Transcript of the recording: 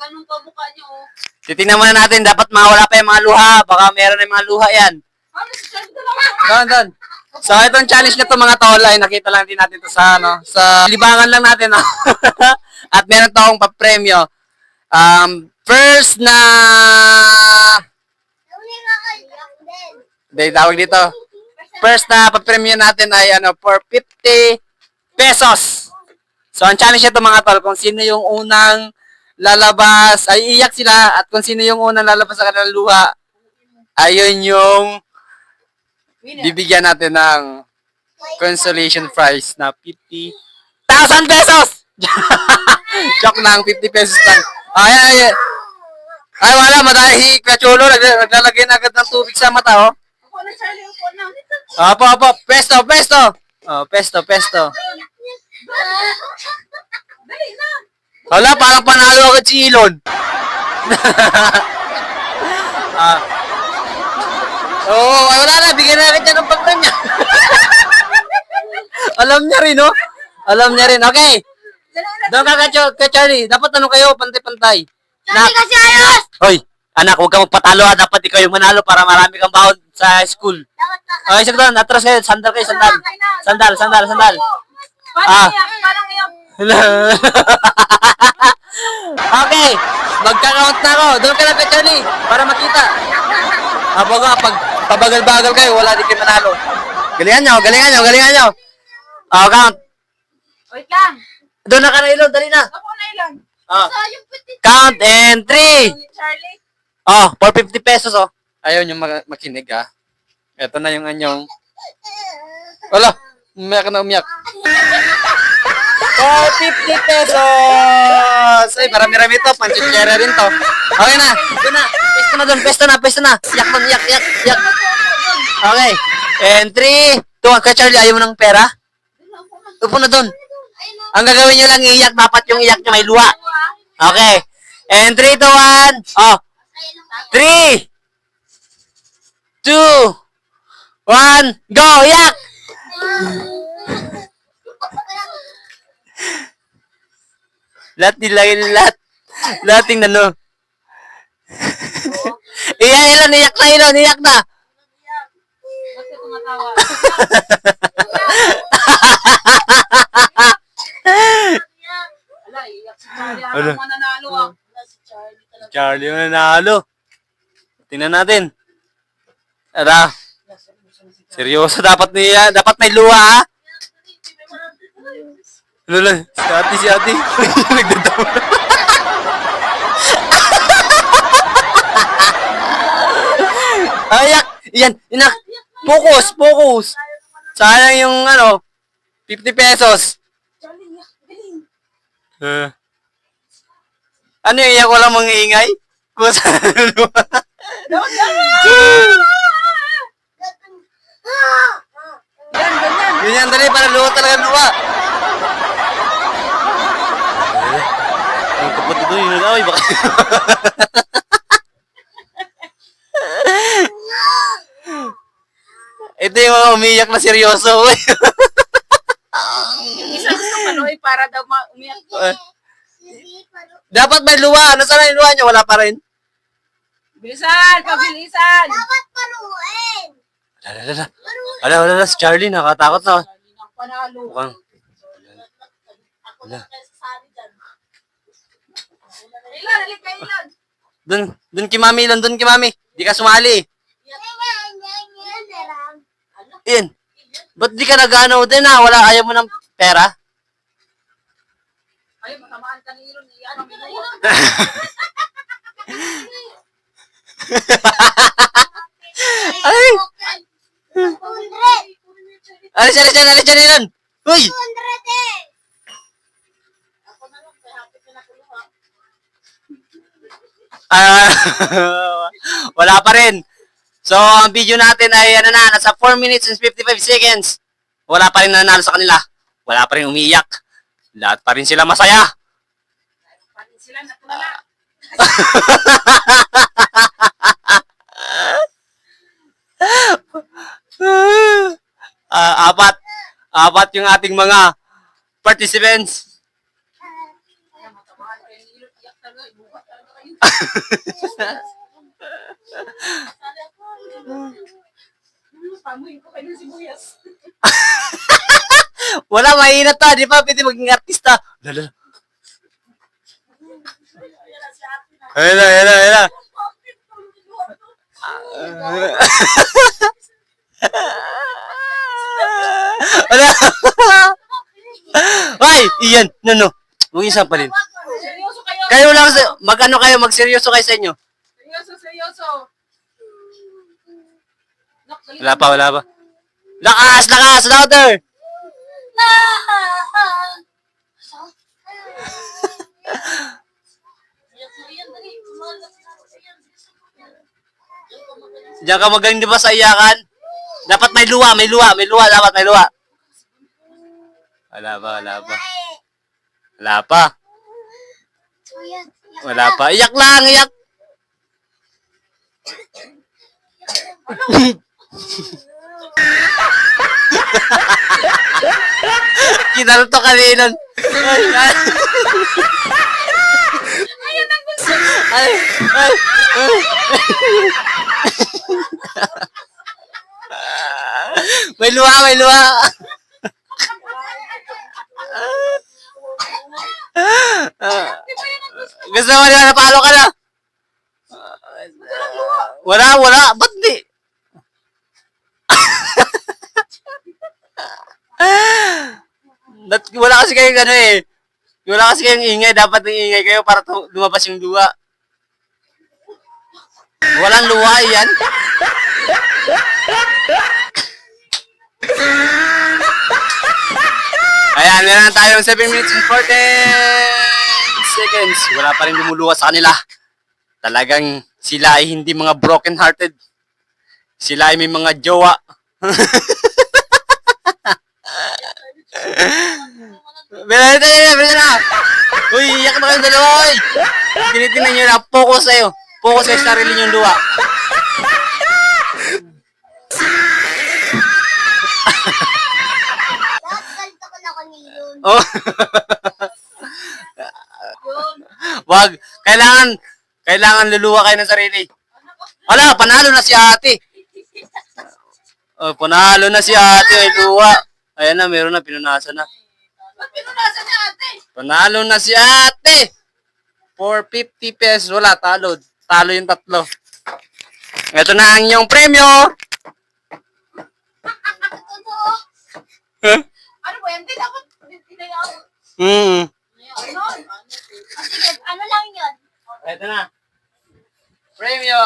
ganun ka mukha niyo, oh. Titingnan muna natin, dapat mawala pa yung mga luha. Baka meron na yung mga luha yan. Ano, si Charlie dalawa? Doon. So, itong challenge na to mga tol, ay nakita lang din natin to sa, sa libangan lang natin, no? At meron to akong papremyo. First na... Hindi, tawag dito. First na papremyo natin ay, for 50 pesos. So, ang challenge nito mga tol, kung sino yung unang lalabas, ay iyak sila, at kung sino yung unang lalabas sa kanilang luha, ayun yung bibigyan natin ng consolation prize na 50,000 pesos! Joke lang, 50 pesos lang. Ay, wala, madahi kachulo, naglalagay na agad ng tubig sa mata, oh. Ako na, Charlie, ako na. Apo, pesto. Oh, pesto. Dali na. Wala, parang panalo agad si Elon. Wala na, bigyan na agad siya ng pagkan niya. Alam niya rin, no? Okay. Doon ka, Charlie. Dapat kayo, pantay-pantay. Charlie kasi ayos! Hoy, anak, huwag ka magpatalo, ha. Dapat ikaw yung manalo para marami kang baon sa school. Dapat ka Okay, sige doon. Atras kayo. Sandal. Sandal. Parang iyak. Okay, magka-count na ako. Doon ka lang kay Charlie para makita. Pag pabagal-bagal kayo, wala din kayo manalo. Galingan nyo. Count. Wait lang. Doon na ka na, Ilon. Dali na. Ako na ilan. yung puti. Count and 3. Ni Charlie. For 50 pesos, oh. Ayaw nyo makinig, ha. Ito na yung anyong. Wala, umiyak. For 50 pesos! Ay, marami-rami to. Panchichera rin to. Okay na. Pesto na. Iyak. Okay. And 3, 2, ka Charlie, ayaw mo ng pera? Upo na doon. Ang gagawin nyo lang iiyak, dapat yung iyak nyo may luha. Okay. And 3, 2, 1. 3, 2, 1, go! Iyak! Lahat tingnan no. Iyak na. Ba't ka tumatawa? Ala, iyak si Charlie. Ala. Ang mananalo, ah. Charlie mananalo. Tingnan natin. Ara. Seryoso dapat may luha, ha? Lula, si ate. Nagdadaw. Ayak! Yan, inak. Focus. Sayang yung 50 pesos. Charlie, iyak. Galing. Ano yung iyak walang mangiingay? Kung saan luha. Ganyan, dali, para luha talaga luha. Ang kapatid doon, yung nag-away, baka. Ito yung mga umiyak na seryoso. Yung isa gusto panoy para daw umiyak. Dapat may luha. Nasaan na yung luha niya? Wala pa rin. Bilisan! Pabilisan! Dapat paruin. Wala. Si Charlie, nakatakot na. Charlie ng panalo. Mukhang. Ako lang kayo sasabi dyan. Ilan. Doon kay Mami. Di ka sumali. Iyan. Ba't di ka nag-ano din, ha? Ayaw mo ng pera? Ay, matamaan ka ni Ilon. Ano mo na yun? Ay! 100. Alis dyan, Ilan. Uy! 200 eh. Ako na lang. Kaya happy ka na kuluha. Wala pa rin. So, ang video natin ay nasa 4 minutes and 55 seconds. Wala pa rin nanalo sa kanila. Wala pa rin umiiyak. Lahat pa rin sila masaya. Panin sila natulala. Apat yung ating mga participants. Ay, matamaan ka ni Ilon. Iyak talaga. Ibuka. Pamuhin ko kayo ng sibuyas. Wala, mahina to. Di ba pwede maging artista? Lala. Ayun na, ayun na, ayun na. Wala. Ay, iyan. No. Huwag isang pa rin. Seryoso kayo. Kayo lang, mag-ano kayo, magseryoso kayo sa inyo. Seryoso. Nak, dali. Wala pa. Lakas, louder. Diyan ka magaling, di ba, sa iyakan? Dapat may luwa, dapat may luwa. Wala pa. Iyak lang, iyak. Kinalto ka ninon. Ay. May luwa. Gusto mo na napalo ka na? Wala. Ba't di? Wala kasi kayong ano eh. Wala kasi kayong ingay. Dapat ingay kayo para lumabas yung luwa. Walang luwa yan. Ayan, meron na tayong 7 minutes and 14 seconds. Wala pa rin lumuluwa sa kanila. Talagang sila ay hindi mga broken hearted. Sila ay may mga jowa. Bilhin na! Uy, iyak na kayong dalawa, oy! Tinitingnan nyo na, focus sa'yo. Focus sa sarili nyong luwa. Ganito ko na kanilon. Oh. Wag, kailangan luluwa kayo ng sarili. Wala, panalo na si ate. Oh, panalo na si ate, ay luwa. Ayan na, meron na, pinunasan na. Ba't pinunasan niya ate? Panalo na si ate. 450 pesos. Wala, talo. Talo yung tatlo. Ito na ang inyong premyo. Huh? Ano ba yan? Hindi dapat. Hindi ako. Ano? Sige, ano lang yun? Ito na. Premyo.